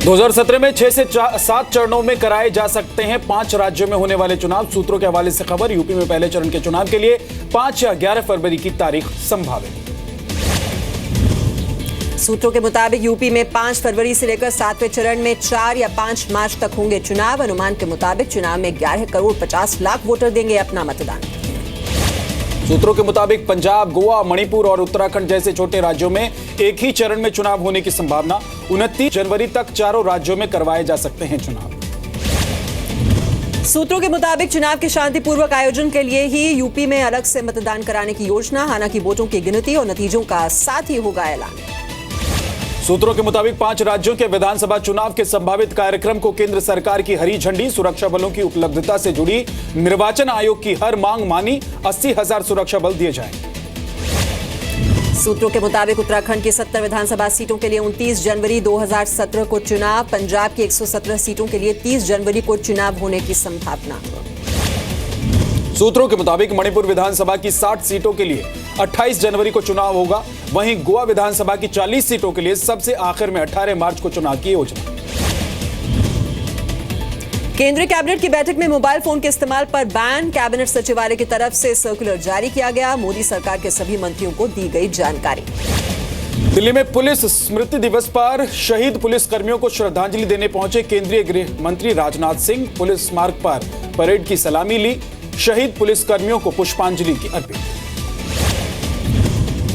2017 में 6 से 7 चरणों में कराए जा सकते हैं 5 राज्यों में होने वाले चुनाव। सूत्रों के हवाले से खबर। यूपी में पहले चरण के चुनाव के लिए 5 या 11 फरवरी की तारीख संभावित। सूत्रों के मुताबिक यूपी में 5 फरवरी से लेकर 7वें चरण में 4 या 5 मार्च तक होंगे चुनाव। अनुमान के मुताबिक चुनाव में 11 करोड़ 50 लाख वोटर देंगे अपना मतदान। सूत्रों के मुताबिक पंजाब, गोवा, मणिपुर और उत्तराखंड जैसे छोटे राज्यों में एक ही चरण में चुनाव होने की संभावना। 29 जनवरी तक चारों राज्यों में करवाए जा सकते हैं चुनाव। सूत्रों के मुताबिक चुनाव के शांतिपूर्वक आयोजन के लिए ही यूपी में अलग से मतदान कराने की योजना। हालांकि वोटों की गिनती और नतीजों का साथ ही होगा ऐलान। सूत्रों के मुताबिक 5 राज्यों के विधानसभा चुनाव के संभावित कार्यक्रम को केंद्र सरकार की हरी झंडी। सुरक्षा बलों की उपलब्धता से जुड़ी निर्वाचन आयोग की हर मांग मानी। 80,000 सुरक्षा बल दिए जाएं। सूत्रों के मुताबिक उत्तराखंड की 70 विधानसभा सीटों के लिए 29 जनवरी 2017 को चुनाव। पंजाब की 117 सीटों के लिए 30 जनवरी को चुनाव होने की संभावना। सूत्रों के मुताबिक मणिपुर विधानसभा की 60 सीटों के लिए 28 जनवरी को चुनाव होगा। वहीं गोवा विधानसभा की 40 सीटों के लिए सबसे आखिर में 18 मार्च को चुनाव की योजना। केंद्रीय कैबिनेट की बैठक में मोबाइल फोन के इस्तेमाल पर बैन। कैबिनेट सचिवालय की तरफ से सर्कुलर जारी किया गया। मोदी सरकार के सभी मंत्रियों को दी गई जानकारी। दिल्ली में पुलिस स्मृति दिवस पर शहीद पुलिस कर्मियों को श्रद्धांजलि देने पहुंचे केंद्रीय गृह मंत्री राजनाथ सिंह। पुलिस स्मारक पर परेड की सलामी ली। शहीद पुलिस कर्मियों को पुष्पांजलि की अर्पित।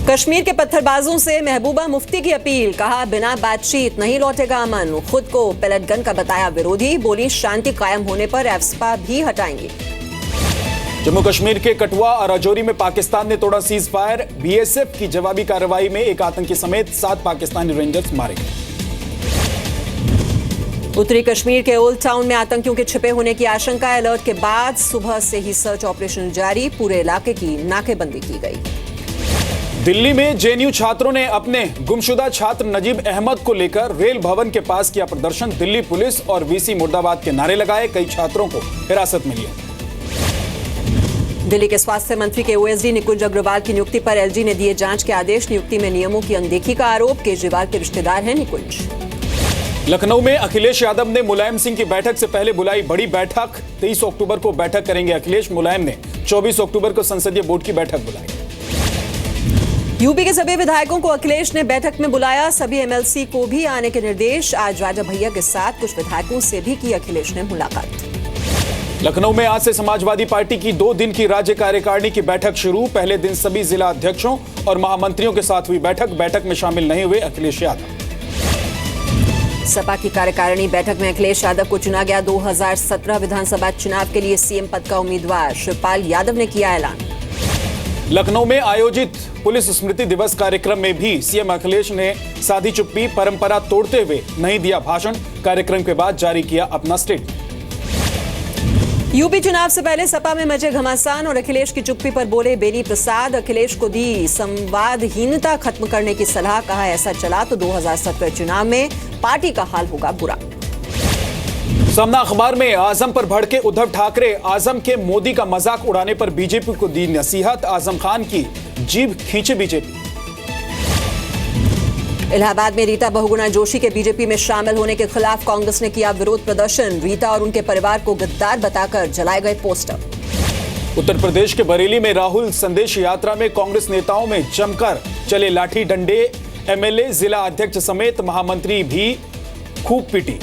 कश्मीर के पत्थरबाजों से महबूबा मुफ्ती की अपील। कहा बिना बातचीत नहीं लौटेगा अमन। खुद को पेलेट गन का बताया विरोधी। बोली शांति कायम होने पर एफस्पा भी हटाएंगे। जम्मू कश्मीर के कठुआ और राजौरी में पाकिस्तान ने तोड़ा सीज फायर। बीएसएफ की जवाबी कार्रवाई में एक आतंकी समेत 7 पाकिस्तानी रेंजर्स मारे गए। उत्तरी कश्मीर के ओल्ड टाउन में आतंकियों के छिपे होने की आशंका। अलर्ट के बाद सुबह से ही सर्च ऑपरेशन जारी। पूरे इलाके की नाकेबंदी की गई। दिल्ली में जेएनयू छात्रों ने अपने गुमशुदा छात्र नजीब अहमद को लेकर रेल भवन के पास किया प्रदर्शन। दिल्ली पुलिस और वीसी मुर्दाबाद के नारे लगाए। कई छात्रों को हिरासत में लिया। दिल्ली के स्वास्थ्य मंत्री के ओएसडी निकुंज अग्रवाल की नियुक्ति पर एलजी ने दिए जांच के आदेश। नियुक्ति में नियमों की अनदेखी का आरोप। केजरीवाल के रिश्तेदार हैं निकुंज। लखनऊ में अखिलेश यादव ने मुलायम सिंह की बैठक से पहले बुलाई बड़ी बैठक। 23 अक्टूबर को बैठक करेंगे अखिलेश। मुलायम ने 24 अक्टूबर को संसदीय बोर्ड की बैठक बुलाई। यूपी के सभी विधायकों को अखिलेश ने बैठक में बुलाया। सभी एमएलसी को भी आने के निर्देश। आज राजा भैया के साथ कुछ विधायकों से भी की अखिलेश ने मुलाकात। लखनऊ में आज से समाजवादी पार्टी की 2 दिन की राज्य कार्यकारिणी की बैठक शुरू। पहले दिन सभी जिला अध्यक्षों और महामंत्रियों के साथ हुई बैठक। बैठक में शामिल नहीं हुए अखिलेश यादव। सपा की कार्यकारिणी बैठक में अखिलेश यादव को चुना गया। 2017 विधानसभा चुनाव के लिए सीएम पद का उम्मीदवार शिवपाल यादव ने किया ऐलान। लखनऊ में आयोजित पुलिस स्मृति दिवस कार्यक्रम में भी सीएम अखिलेश ने साधी चुप्पी परंपरा तोड़ते हुए नहीं दिया भाषण। कार्यक्रम के बाद जारी किया अपना स्टेटमेंट। यूपी चुनाव से पहले सपा में मचे घमासान और अखिलेश की चुप्पी पर बोले बेनी प्रसाद। अखिलेश को दी संवादहीनता खत्म करने की सलाह। कहा ऐसा चला तो 2017 चुनाव में पार्टी का हाल होगा बुरा। सामना अखबार में आजम पर भड़के उद्धव ठाकरे। आजम के मोदी का मजाक उड़ाने पर बीजेपी को दी नसीहत। आजम खान की जीभ खींचे बीजेपी। इलाहाबाद में रीता बहुगुणा जोशी के बीजेपी में शामिल होने के खिलाफ कांग्रेस ने किया विरोध प्रदर्शन। रीता और उनके परिवार को गद्दार बताकर जलाए गए पोस्टर। उत्तर प्रदेश के बरेली में राहुल संदेश यात्रा में कांग्रेस नेताओं में जमकर चले लाठी डंडे। एमएलए, जिला अध्यक्ष समेत महामंत्री भी खूब पिटी।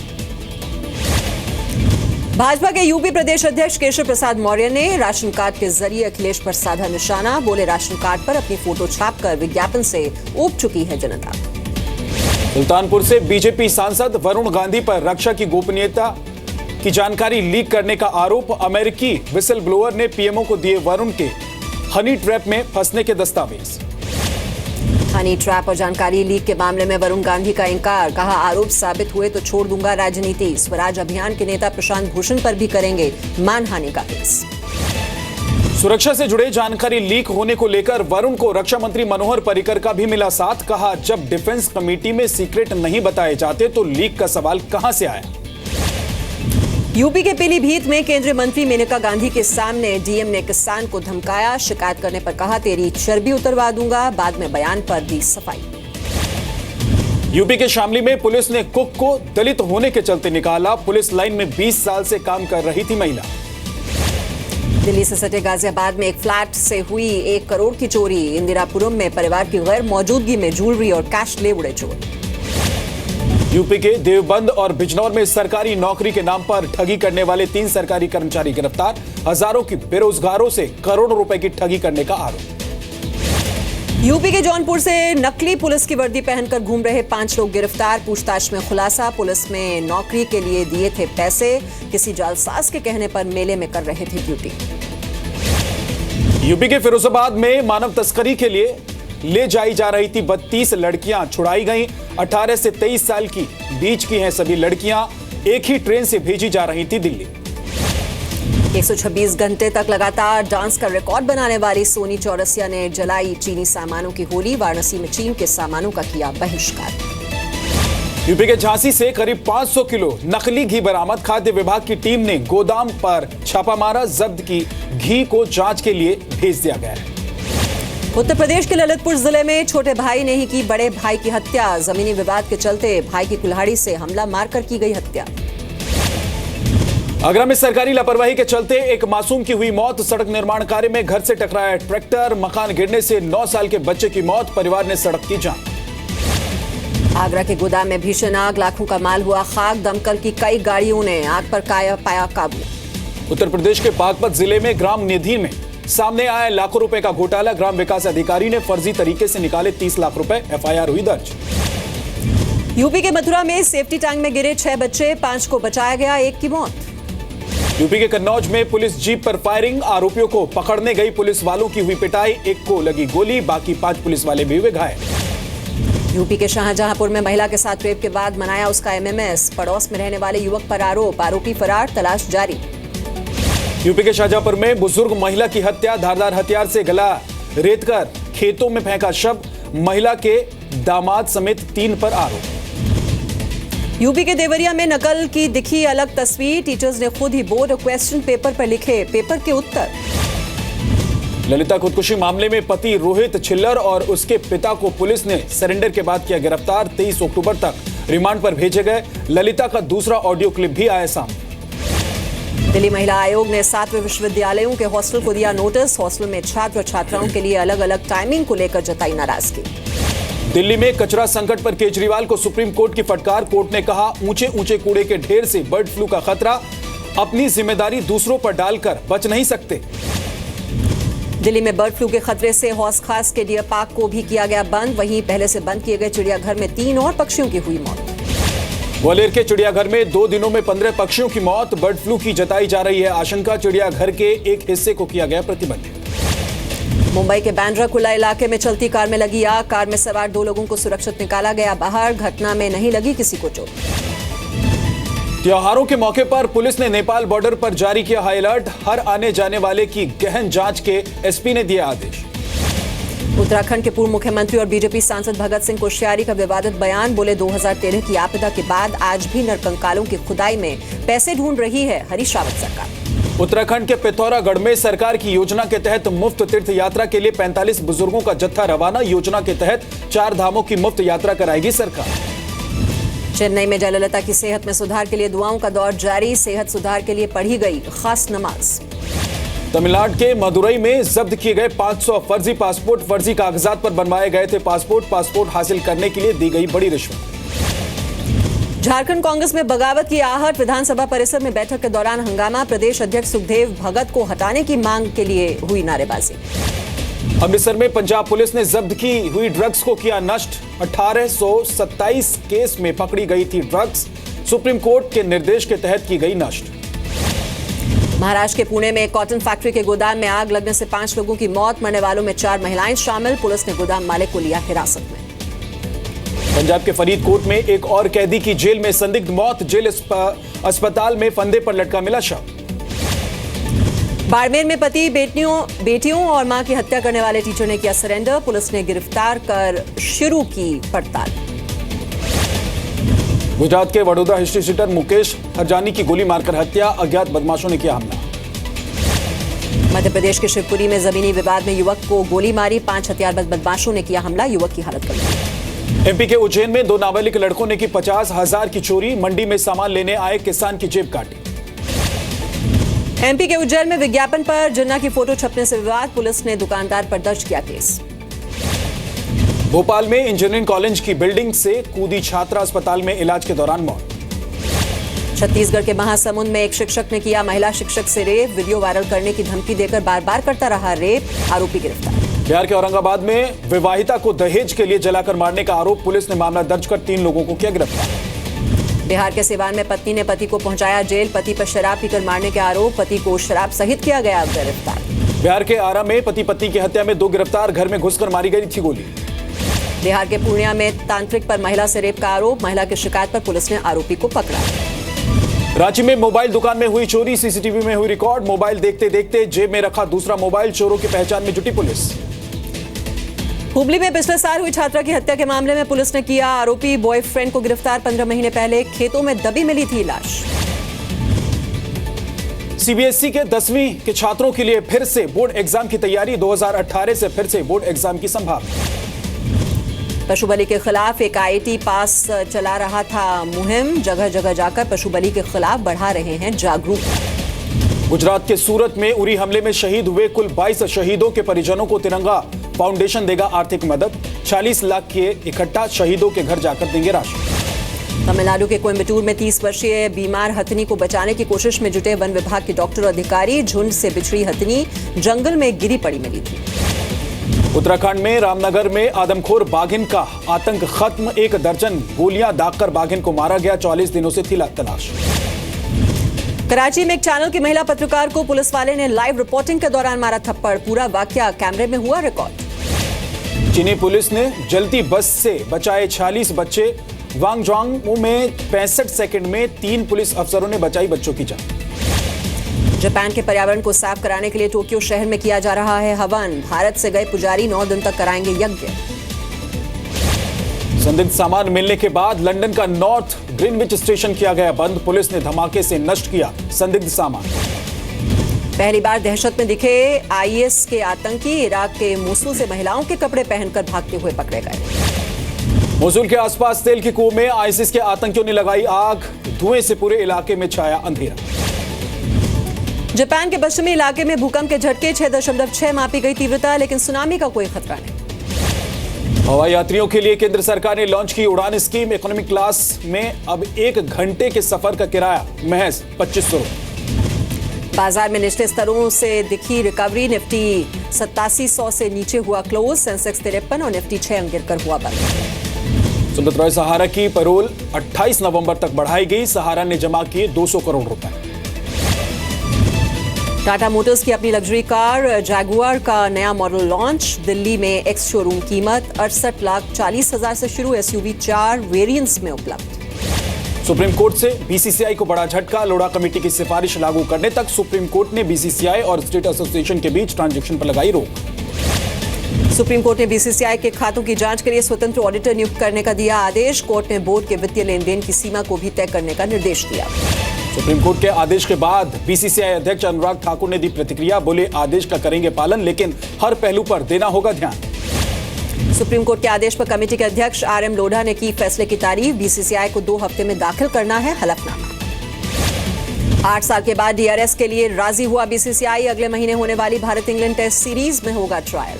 भाजपा के यूपी प्रदेश अध्यक्ष केशव प्रसाद मौर्य ने राशन कार्ड के जरिए अखिलेश पर साधा निशाना। बोले राशन कार्ड पर अपनी फोटो छापकर विज्ञापन से ऊब चुकी है जनता। सुल्तानपुर से बीजेपी सांसद वरुण गांधी पर रक्षा की गोपनीयता की जानकारी लीक करने का आरोप। अमेरिकी विसल ब्लोअर ने पीएमओ को दिए वरुण के हनी ट्रैप में फंसने के दस्तावेज। हनी ट्रैप और जानकारी लीक के मामले में वरुण गांधी का इंकार। कहा आरोप साबित हुए तो छोड़ दूंगा राजनीति। स्वराज अभियान के नेता प्रशांत भूषण पर भी करेंगे मानहानि का केस। सुरक्षा से जुड़े जानकारी लीक होने को लेकर वरुण को रक्षा मंत्री मनोहर पर्रिकर का भी मिला साथ। कहा जब डिफेंस कमेटी में सीक्रेट नहीं बताए जाते तो लीक का सवाल कहां से आया। यूपी के पीलीभीत में केंद्रीय मंत्री मेनका गांधी के सामने डीएम ने किसान को धमकाया। शिकायत करने पर कहा तेरी चर्बी उतरवा दूंगा। बाद में बयान पर दी सफाई। यूपी के शामली में पुलिस ने कुक को दलित होने के चलते निकाला। पुलिस लाइन में 20 साल से काम कर रही थी महिला। दिल्ली से सटे गाजियाबाद में एक फ्लैट से हुई 1 करोड़ की चोरी। इंदिरापुरम में परिवार की गैर मौजूदगी में ज्वेलरी और कैश ले उड़े चोर। यूपी के देवबंद और बिजनौर में सरकारी नौकरी के नाम पर ठगी करने वाले 3 सरकारी कर्मचारी गिरफ्तार। हजारों की बेरोजगारों से करोड़ों रुपए की ठगी करने का आरोप। यूपी के जौनपुर से नकली पुलिस की वर्दी पहनकर घूम रहे 5 लोग गिरफ्तार। पूछताछ में खुलासा, पुलिस में नौकरी के लिए दिए थे पैसे, किसी जालसाज के कहने पर मेले में कर रहे थे ड्यूटी। यूपी के फिरोजाबाद में मानव तस्करी के लिए ले जाई जा रही थी 32 लड़कियां छुड़ाई गईं। 18 से 23 साल की बीच की हैं सभी लड़कियां। एक ही ट्रेन से भेजी जा रही थी दिल्ली। 126 घंटे तक लगातार डांस का रिकॉर्ड बनाने वाली सोनी चौरसिया ने जलाई चीनी सामानों की होली। वाराणसी में चीन के सामानों का किया बहिष्कार। यूपी के झांसी से करीब 500 किलो नकली घी बरामद। खाद्य विभाग की टीम ने गोदाम पर छापा मारा। जब्त की घी को जांच के लिए भेज दिया गया है। उत्तर प्रदेश के ललितपुर जिले में छोटे भाई ने ही की बड़े भाई की हत्या। जमीनी विवाद के चलते भाई की कुल्हाड़ी से हमला मारकर की गई हत्या। आगरा में सरकारी लापरवाही के चलते एक मासूम की हुई मौत। सड़क निर्माण कार्य में घर से टकराया ट्रैक्टर। मकान गिरने से 9 साल के बच्चे की मौत। परिवार ने सड़क की जान। आगरा के गोदाम में भीषण आग, लाखों का माल हुआ खाक। दमकल की कई गाड़ियों ने आग पर पाया काबू। उत्तर प्रदेश के बागपत जिले में ग्राम निधि में सामने आया लाखों रुपए का घोटाला। ग्राम विकास अधिकारी ने फर्जी तरीके से निकाले 30 लाख रुपए। एफआईआर हुई दर्ज। यूपी के मथुरा में सेफ्टी टैंक में गिरे 6 बच्चे, 5 को बचाया गया, 1 की मौत। यूपी के कन्नौज में पुलिस जीप पर फायरिंग। आरोपियों को पकड़ने गई पुलिस वालों की हुई पिटाई। 1 को लगी गोली, बाकी 5 पुलिस वाले भी हुए घायल। यूपी के शाहजहांपुर में महिला के साथ रेप के बाद मनाया उसका एमएमएस। पड़ोस में रहने वाले युवक पर आरोप, आरोपी फरार, तलाश जारी। यूपी के शाहजहांपुर में बुजुर्ग महिला की हत्या। धारदार हथियार से गला रेतकर खेतों में फेंका शव। महिला के दामाद समेत 3 पर आरोप। यूपी के देवरिया में नकल की दिखी अलग तस्वीर। टीचर्स ने खुद ही बोर्ड और क्वेश्चन पेपर पर लिखे पेपर के उत्तर। ललिता खुदकुशी मामले में पति रोहित छिल्लर और उसके पिता को पुलिस ने सरेंडर के बाद किया गिरफ्तार। 23 अक्टूबर तक रिमांड पर भेजे गए। ललिता का दूसरा ऑडियो क्लिप भी आया सामने। दिल्ली महिला आयोग ने 7वें विश्वविद्यालयों के हॉस्टल को दिया नोटिस। हॉस्टल में छात्र और छात्राओं के लिए अलग अलग टाइमिंग को लेकर जताई नाराजगी। दिल्ली में कचरा संकट पर केजरीवाल को सुप्रीम कोर्ट की फटकार। कोर्ट ने कहा ऊंचे ऊंचे कूड़े के ढेर से बर्ड फ्लू का खतरा। अपनी जिम्मेदारी दूसरों पर डालकर बच नहीं सकते। दिल्ली में बर्ड फ्लू के खतरे से हौस खास के डियर पार्क को भी किया गया बंद। वहीं पहले से बंद किए गए चिड़ियाघर में 3 और पक्षियों की हुई मौत। ग्वालियर के चिड़ियाघर में 2 दिनों में 15 पक्षियों की मौत। बर्ड फ्लू की जताई जा रही है आशंका। चिड़ियाघर के एक हिस्से को किया गया प्रतिबंधित। मुंबई के बांद्रा कुर्ला इलाके में चलती कार में लगी आग। कार में सवार 2 लोगों को सुरक्षित निकाला गया बाहर। घटना में नहीं लगी किसी को चोट। त्योहारों के मौके पर पुलिस ने नेपाल बॉर्डर पर जारी किया हाई अलर्ट। हर आने जाने वाले की गहन जांच के एसपी ने दिए आदेश। उत्तराखंड के पूर्व मुख्यमंत्री और बीजेपी सांसद भगत सिंह कोश्यारी का विवादित बयान। बोले 2013 की आपदा के बाद आज भी नरकंकालों की खुदाई में पैसे ढूंढ रही है हरीश रावत सरकार। उत्तराखंड के पिथौरागढ़ में सरकार की योजना के तहत मुफ्त तीर्थ यात्रा के लिए 45 बुजुर्गों का जत्था रवाना। योजना के तहत 4 धामों की मुफ्त यात्रा कराएगी सरकार। चेन्नई में जयललिता की सेहत में सुधार के लिए दुआओं का दौर जारी। सेहत सुधार के लिए पढ़ी गई खास नमाज। तमिलनाडु के मदुरई में जब्त किए गए 500 फर्जी पासपोर्ट। फर्जी कागजात पर बनवाए गए थे पासपोर्ट हासिल करने के लिए दी गई बड़ी रिश्वत। झारखंड कांग्रेस में बगावत की आहट। विधानसभा परिसर में बैठक के दौरान हंगामा। प्रदेश अध्यक्ष सुखदेव भगत को हटाने की मांग के लिए हुई नारेबाजी। अमृतसर में पंजाब पुलिस ने जब्त की हुई ड्रग्स को किया नष्ट। 1827 केस में पकड़ी गई थी ड्रग्स। सुप्रीम कोर्ट के निर्देश के तहत की गई नष्ट। महाराष्ट्र के पुणे में एक कॉटन फैक्ट्री के गोदाम में आग लगने से 5 लोगों की मौत। मरने वालों में 4 महिलाएं शामिल। पुलिस ने गोदाम मालिक को लिया हिरासत में। पंजाब के फरीदकोट में एक और कैदी की जेल में संदिग्ध मौत। जेल अस्पताल में फंदे पर लटका मिला शव। बाड़मेर में पति बेटियों और मां की हत्या करने वाले टीचर ने किया सरेंडर। पुलिस ने गिरफ्तार कर शुरू की पड़ताल। गुजरात के वडोदरा हिस्ट्री सीटर मुकेश हरजानी की गोली मारकर हत्या। अज्ञात बदमाशों ने किया हमला। मध्य प्रदेश के शिवपुरी में जमीनी विवाद में युवक को गोली मारी। 5 हथियारबंद बदमाशों ने किया हमला। युवक की हालत गंभीर। एमपी के उज्जैन में 2 नाबालिग लड़कों ने की 50,000 की चोरी। मंडी में सामान लेने आए किसान की जेब काटी। एमपी के उज्जैन में विज्ञापन पर जिन्ना की फोटो छपने से विवाद, पुलिस ने दुकानदार पर दर्ज किया केस। भोपाल में इंजीनियरिंग कॉलेज की बिल्डिंग से कूदी छात्रा, अस्पताल में इलाज के दौरान मौत। छत्तीसगढ़ के महासमुंद में एक शिक्षक ने किया महिला शिक्षक से रेप, वीडियो वायरल करने की धमकी देकर बार बार करता रहा रेप, आरोपी गिरफ्तार। बिहार के औरंगाबाद में विवाहिता को दहेज के लिए जलाकर मारने का आरोप, पुलिस ने मामला दर्ज कर 3 लोगों को किया गिरफ्तार। बिहार के सिवान में पत्नी ने पति को पहुंचाया जेल, पति पर शराब पीकर मारने के आरोप, पति को शराब सहित किया गया गिरफ्तार। बिहार के आरा में पति पत्नी की हत्या में 2 गिरफ्तार, घर में घुसकर मारी गई थी गोली। बिहार के पूर्णिया में तांत्रिक पर महिला से रेप का आरोप, महिला की शिकायत पर पुलिस ने आरोपी को पकड़ा। रांची में मोबाइल दुकान में हुई चोरी, सीसीटीवी में हुई रिकॉर्ड। मोबाइल देखते देखते जेब में रखा दूसरा मोबाइल, चोरों की पहचान में जुटी पुलिस। हुबली में पिछले साल हुई छात्रा की हत्या के मामले में पुलिस ने किया आरोपी बॉयफ्रेंड को गिरफ्तार। 15 महीने पहले खेतों में दबी मिली थी लाश। सीबीएसई के 10वीं के छात्रों के लिए फिर से बोर्ड एग्जाम की तैयारी, 2018 से फिर से बोर्ड एग्जाम की संभावना। पशु बलि के खिलाफ एक आईआईटी पास चला रहा था मुहिम, जगह जगह जाकर पशु बलि के खिलाफ बढ़ा रहे हैं जागरूकता। गुजरात के सूरत में उरी हमले में शहीद हुए कुल 22 शहीदों के परिजनों को तिरंगा फाउंडेशन देगा आर्थिक मदद। 40 लाख के इकट्ठा शहीदों के घर जाकर देंगे राशि। तमिलनाडु के कोयम्बटूर में 30 वर्षीय बीमार हथिनी को बचाने की कोशिश में जुटे वन विभाग के डॉक्टर अधिकारी, झुंड से बिछड़ी हथिनी जंगल में गिरी पड़ी मिली थी। उत्तराखंड में रामनगर में आदमखोर बाघिन का आतंक खत्म, 1 दर्जन गोलियां दागकर बाघिन को मारा गया, 44 दिनों से थी तलाश। कराची में एक चैनल की महिला पत्रकार को पुलिस वाले ने लाइव रिपोर्टिंग के दौरान मारा थप्पड़, पूरा वाकया कैमरे में हुआ रिकॉर्ड। चीनी पुलिस ने जलती बस से बचाए 46 बच्चे। वांगजोंग में 65 सेकंड में 3 पुलिस अफसरों ने बचाई बच्चों की जान। जापान के पर्यावरण को साफ कराने के लिए टोक्यो शहर में किया जा रहा है हवन, भारत से गए पुजारी 9 दिन तक कराएंगे यज्ञ। संदिग्ध सामान मिलने के बाद लंदन का नॉर्थ ग्रीनविच स्टेशन किया गया बंद, पुलिस ने धमाके से नष्ट किया संदिग्ध सामान। पहली बार दहशत में दिखे आईएस के आतंकी, इराक के मोसुल से महिलाओं के कपड़े पहनकर भागते हुए पकड़े गए। मोसुल के आसपास तेल के कुएं में आईसिस के आतंकियों ने लगाई आग, धुएं से पूरे इलाके में छाया अंधेरा। जापान के पश्चिमी इलाके में भूकंप के झटके, 6.6 मापी गई तीव्रता, लेकिन सुनामी का कोई खतरा नहीं। हवाई यात्रियों के लिए केंद्र सरकार ने लॉन्च की उड़ान स्कीम, इकोनॉमिक क्लास में अब 1 घंटे के सफर का किराया महज 2500 रुपए। बाजार में निचले स्तरों से दिखी रिकवरी, निफ्टी 8700 से नीचे हुआ क्लोज, सेंसेक्स 53 और निफ्टी 6 अंक गिरकर हुआ बंद। सुब्रत रॉय सहारा की पैरोल 28 नवंबर तक बढ़ाई गई, सहारा ने जमा किए 200 करोड़ रुपए। टाटा मोटर्स की अपनी लग्जरी कार जैगुआर का नया मॉडल लॉन्च, दिल्ली में एक्स शोरूम कीमत 68,40,000 से शुरू, एसयूवी 4 वेरिएंट्स में उपलब्ध। सुप्रीम कोर्ट से बीसीसीआई को बड़ा झटका, लोढ़ा कमेटी की सिफारिश लागू करने तक सुप्रीम कोर्ट ने बीसीसीआई और स्टेट एसोसिएशन के बीच ट्रांजैक्शन पर लगाई रोक। सुप्रीम कोर्ट ने बीसीसीआई के खातों की जांच के लिए स्वतंत्र ऑडिटर नियुक्त करने का दिया आदेश, कोर्ट ने बोर्ड के वित्तीय लेन देन की सीमा को भी तय करने का निर्देश दिया। सुप्रीम कोर्ट के आदेश के बाद बीसीसीआई अध्यक्ष अनुराग ठाकुर ने दी प्रतिक्रिया, बोले आदेश का करेंगे पालन, लेकिन हर पहलू पर देना होगा ध्यान। सुप्रीम कोर्ट के आदेश पर कमेटी के अध्यक्ष आरएम लोढ़ा ने की फैसले की तारीफ, बीसीसीआई को 2 हफ्ते में दाखिल करना है हलफनामा। 8 साल के बाद डीआरएस के लिए राजी हुआ बीसीसीआई, अगले महीने होने वाली भारत इंग्लैंड टेस्ट सीरीज में होगा ट्रायल।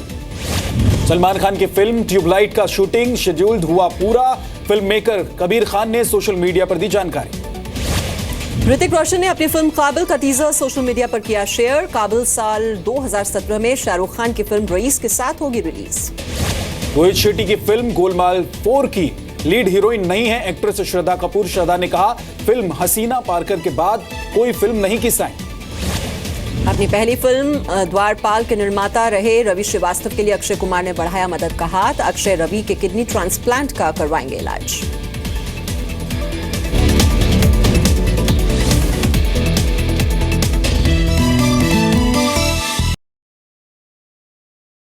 सलमान खान की फिल्म ट्यूबलाइट का शूटिंग शेड्यूल्ड हुआ पूरा, फिल्म मेकर कबीर खान ने सोशल मीडिया पर दी जानकारी। ऋतिक रोशन ने अपनी फिल्म काबिल का टीजर सोशल मीडिया पर किया शेयर, काबिल साल 2017 में शाहरुख खान की फिल्म रईस के साथ होगी रिलीज। रोहित शेट्टी की फिल्म गोलमाल 4 की लीड हीरोइन नहीं है एक्ट्रेस श्रद्धा कपूर। श्रद्धा ने कहा फिल्म हसीना पारकर के बाद कोई फिल्म नहीं की साइन। अपनी पहली फिल्म द्वारपाल के निर्माता रहे रवि श्रीवास्तव के लिए अक्षय कुमार ने बढ़ाया मदद का हाथ, अक्षय रवि के किडनी ट्रांसप्लांट का करवाएंगे इलाज।